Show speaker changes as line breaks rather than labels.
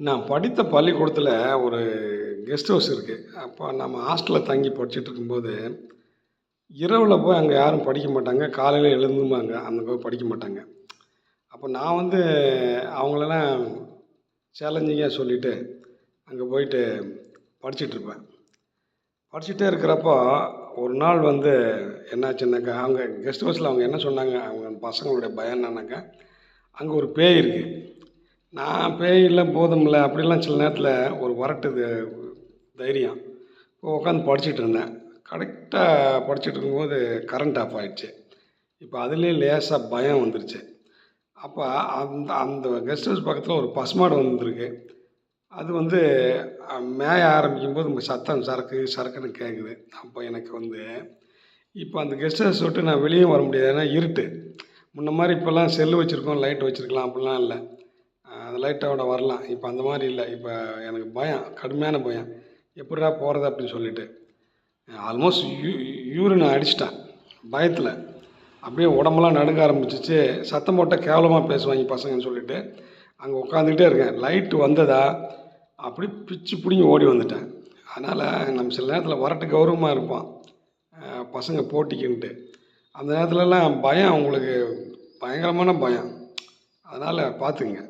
நான் படித்த பள்ளிக்கூடத்தில் ஒரு கெஸ்ட் ஹவுஸ் இருக்குது. அப்போ நம்ம ஹாஸ்டலில் தங்கி படிச்சுட்டு இருக்கும்போது, இரவில் போய் அங்கே யாரும் படிக்க மாட்டாங்க. காலையில எழுந்தும்பாங்க. அங்கே போய் படிக்க மாட்டாங்க. அப்போ நான் வந்து அவங்களெல்லாம் சேலஞ்சிங்கா சொல்லிவிட்டு, அங்கே போயிட்டு படிச்சுட்ருப்பேன். படிச்சுட்டே இருக்கிறப்போ, ஒரு நாள் வந்து என்னாச்சுன்னாக்கா, அவங்க கெஸ்ட் ஹவுஸில் அவங்க என்ன சொன்னாங்க, அவங்க பசங்களுடைய பயம் என்னன்னாக்கா, அங்கே ஒரு பேய் இருக்குது. நான் பேய் இல்லை, பூதம் இல்லை அப்படிலாம் சில நேரத்தில் ஒரு வரட்டுது தைரியம். இப்போ உட்காந்து படிச்சுட்டு இருந்தேன். கரெக்டாக படிச்சுட்டு இருக்கும்போது கரண்ட் ஆஃப் ஆயிடுச்சு. இப்போ அதுலேயே லேசாக பயம் வந்துருச்சு. அப்போ அந்த அந்த கெஸ்ட் ஹவுஸ் பக்கத்தில் ஒரு பசுமாடு வந்துருக்கு. அது வந்து மேய ஆரம்பிக்கும்போது சத்தம் சரக்கு சரக்குன்னு கேட்குது. அப்போ எனக்கு வந்து இப்போ அந்த கெஸ்ட் ஹவுஸ் விட்டு நான் வெளியும் வர முடியாது. ஏன்னா இருட்டு. முன்ன மாதிரி இப்போல்லாம் செல்லு வச்சுருக்கோம், லைட் வச்சுருக்கலாம், அப்படிலாம் இல்லை. அந்த லைட்டோட வரலாம். இப்போ அந்த மாதிரி இல்லை. இப்போ எனக்கு பயம், கடுமையான பயம். எப்புட்றா போகிறது அப்படின்னு சொல்லிட்டு ஆல்மோஸ்ட் யூரின் அடிச்சிட்டேன் பயத்தில். அப்படியே உடம்பெல்லாம் நடுங்க ஆரம்பிச்சிச்சு. சத்தம் போட்டால் கேவலமாக பேசுவாங்க பசங்கன்னு சொல்லிட்டு அங்கே உட்காந்துக்கிட்டே இருக்கேன். லைட்டு வந்ததா அப்படி பிச்சு பிடிங்கி ஓடி வந்துட்டேன். அதனால் நம்ம சில நேரத்தில் வரட்டு கௌரவமாக இருப்போம் பசங்க போட்டிக்குன்ட்டு. அந்த நேரத்துலலாம் பயம், உங்களுக்கு பயங்கரமான பயம். அதனால் பார்த்துங்க.